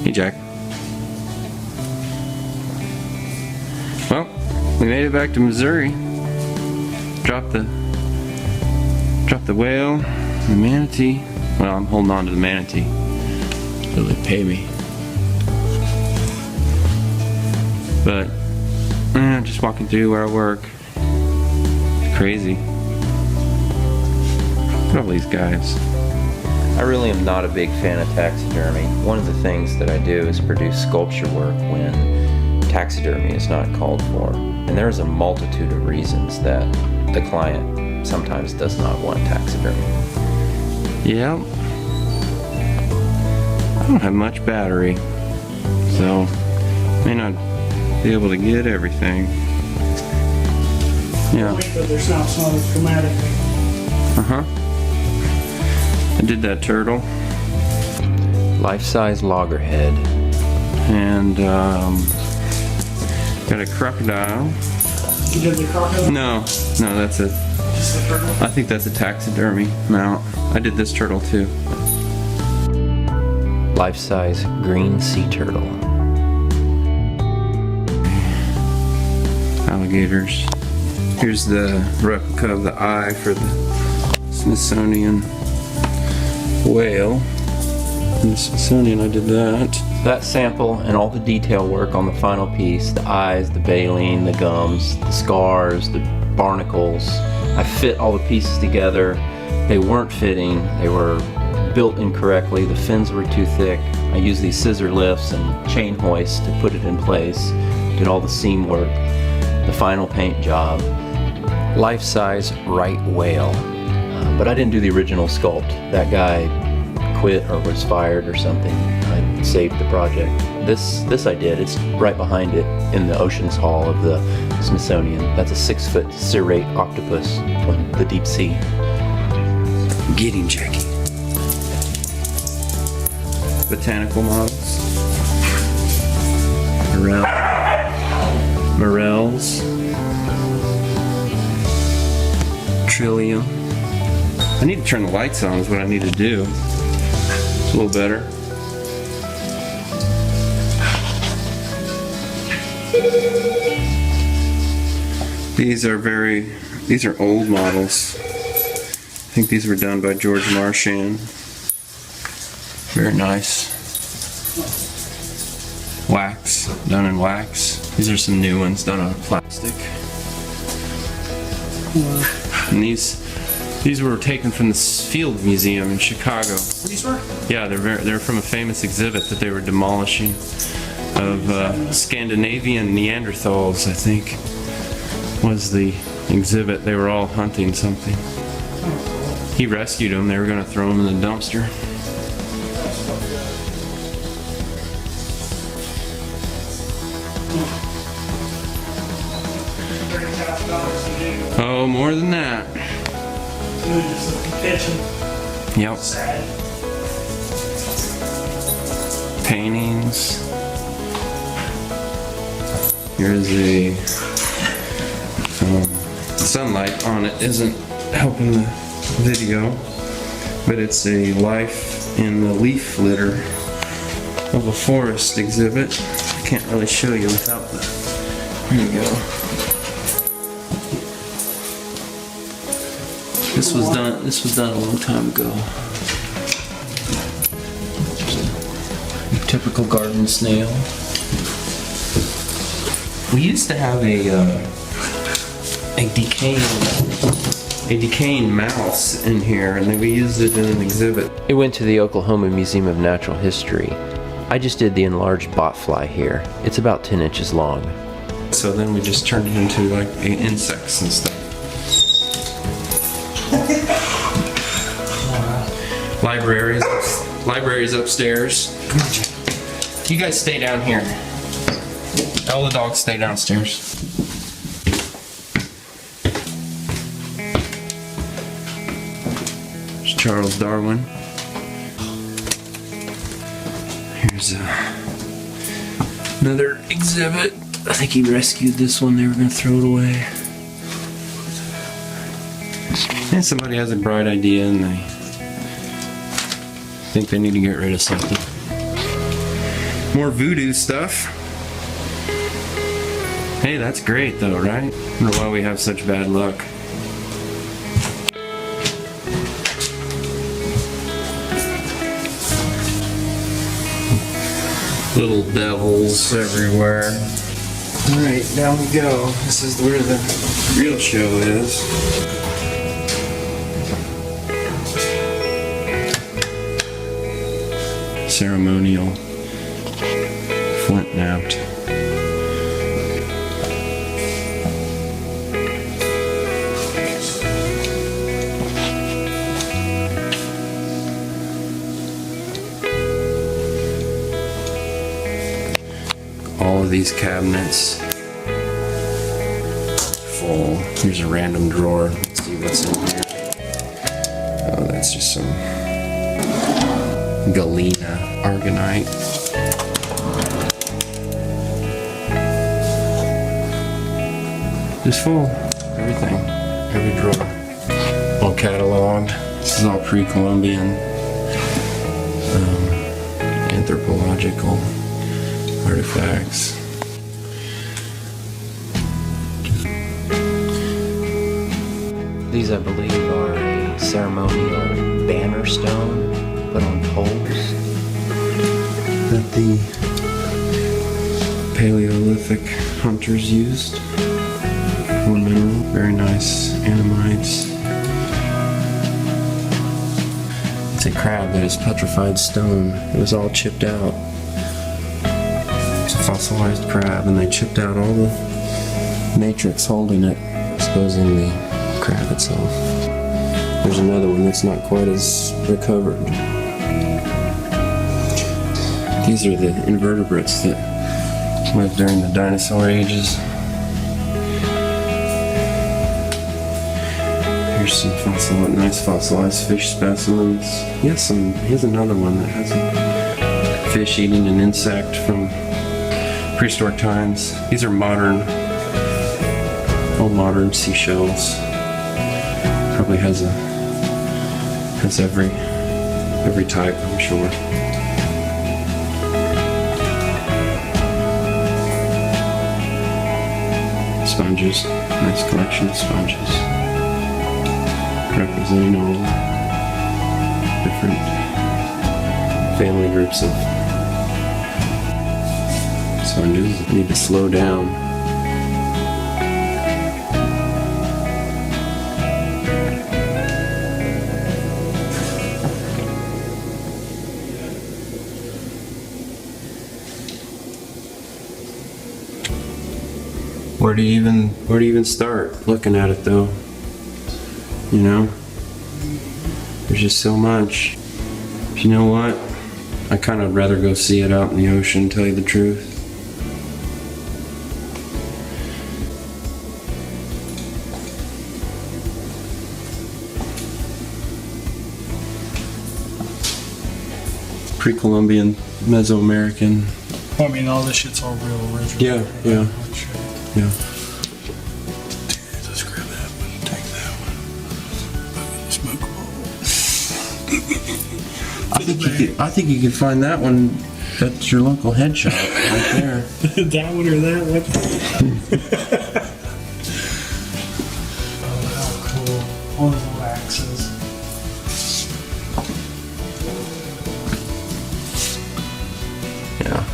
Hey, Jack. Well, we made it back to Missouri. Dropped the whale, the manatee. Well, I'm holding on to the manatee till they pay me. But just walking through where I work. It's crazy. Look at all these guys. I really am not a big fan of taxidermy. One of the things that I do is produce sculpture work when taxidermy is not called for. And there's a multitude of reasons that the client sometimes does not want taxidermy. Yeah. I don't have much battery, so may not be able to get everything. Yeah. But there's not so dramatic. Uh-huh. I did that turtle. Life-size loggerhead. And got a crocodile. You did the crocodile? No, that's a, Just the turtle? I think that's a taxidermy mount. I did this turtle too. Life-size green sea turtle. Alligators. Here's the replica of the eye for the Smithsonian whale. In the Smithsonian, I did that. That sample and all the detail work on the final piece, the eyes, the baleen, the gums, the scars, the barnacles. I fit all the pieces together. They weren't fitting. They were built incorrectly. The fins were too thick. I used these scissor lifts and chain hoists to put it in place. Did all the seam work. The final paint job. Life-size right whale. But I didn't do the original sculpt. That guy quit or was fired or something. I saved the project. This I did. It's right behind it in the Oceans Hall of the Smithsonian. That's a 6-foot serrate octopus from the deep sea. Get him, Jackie. Botanical models. Morels. Trillium. I need to turn the lights on is what I need to do. It's a little better. These are old models. I think these were done by George Marchand. Very nice. Wax, done in wax. These are some new ones done on plastic. And these were taken from the Field Museum in Chicago. These were? Yeah, they're from a famous exhibit that they were demolishing of Scandinavian Neanderthals, I think, was the exhibit. They were all hunting something. He rescued them. They were going to throw them in the dumpster. Oh, more than that. Just looking pitching. Yep. Sad. Paintings. Here's a sunlight on it isn't helping the video, but it's a life in the leaf litter of a forest exhibit. I can't really show you without the. Here you go. This was done a long time ago. Just a typical garden snail. We used to have a decaying mouse in here, and then we used it in an exhibit. It went to the Oklahoma Museum of Natural History. I just did the enlarged botfly here. It's about 10 inches long. So then we just turned it into like insects and stuff. Libraries upstairs. You guys stay down here. All the dogs stay downstairs. There's Charles Darwin. Here's another exhibit. I think he rescued this one. They were going to throw it away. And somebody has a bright idea and they think they need to get rid of something. More voodoo stuff. Hey, that's great though, right? I wonder why we have such bad luck. Little devils everywhere. Alright, down we go. This is where the real show is. Ceremonial flint knapped. All of these cabinets full. Here's a random drawer. Let's see what's in here. Oh, that's just some Galena Argonite. Just full. Everything. Every drawer. All cataloged. This is all pre-Columbian. Anthropological artifacts. These, I believe, are a ceremonial banner stone put on poles. That the Paleolithic hunters used. Ornamental, very nice animites. It's a crab that is petrified stone. It was all chipped out. It's a fossilized crab, and they chipped out all the matrix holding it, exposing the crab itself. There's another one that's not quite as recovered. These are the invertebrates that lived during the dinosaur ages. Here's some nice fossilized fish specimens. He has another one that has a fish eating an insect from prehistoric times. These are old modern seashells. Probably has every type, I'm sure. Sponges, nice collection of sponges, representing all different family groups of sponges. I need to slow down. Where do you even start looking at it though? You know? There's just so much. But you know what? I kind of rather go see it out in the ocean, tell you the truth. Pre-Columbian, Mesoamerican. I mean, all this shit's all real original. Yeah. Yeah. Just grab that one, take that one. Smoke I think you can find that one at your local head shop right there. that one or that one? Oh, how cool. All those little axes. Yeah.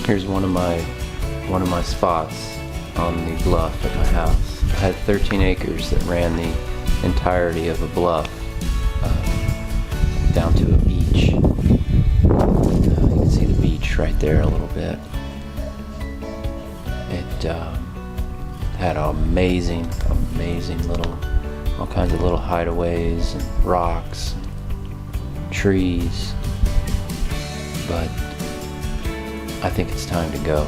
Here's one of my spots on the bluff at my house. I had 13 acres that ran the entirety of a bluff down to a beach. You can see the beach right there a little bit. It had amazing little, all kinds of little hideaways and rocks, and trees, but I think it's time to go.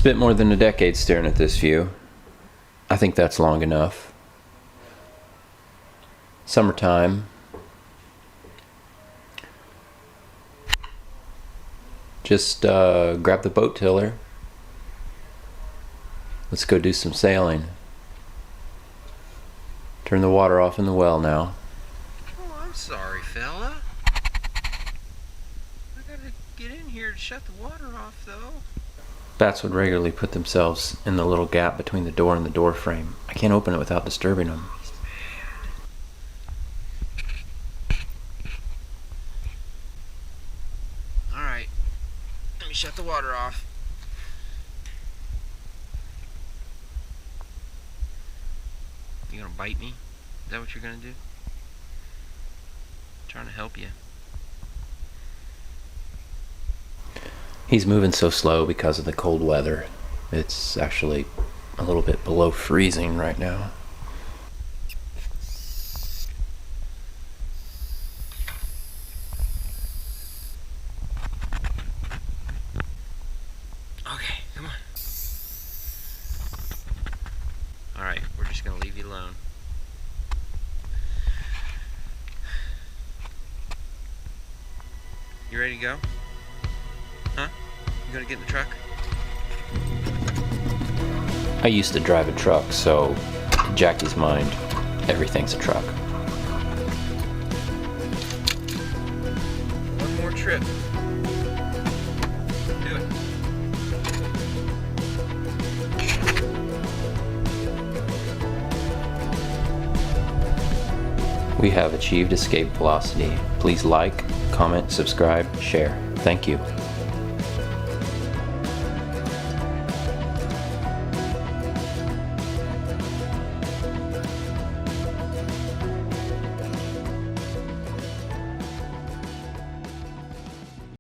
Spent more than a decade staring at this view. I think that's long enough. Summertime. Just grab the boat tiller. Let's go do some sailing. Turn the water off in the well now. Oh, I'm sorry, fella. I gotta get in here to shut the water off, though. Bats would regularly put themselves in the little gap between the door and the door frame. I can't open it without disturbing them. Alright. Let me shut the water off. You gonna bite me? Is that what you're gonna do? I'm trying to help you. He's moving so slow because of the cold weather. It's actually a little bit below freezing right now. Okay, come on. Alright, we're just gonna leave you alone. You ready to go? Huh? You gonna get in the truck? I used to drive a truck, so to Jackie's mind, everything's a truck. One more trip. Do it. We have achieved escape velocity. Please like, comment, subscribe, share. Thank you.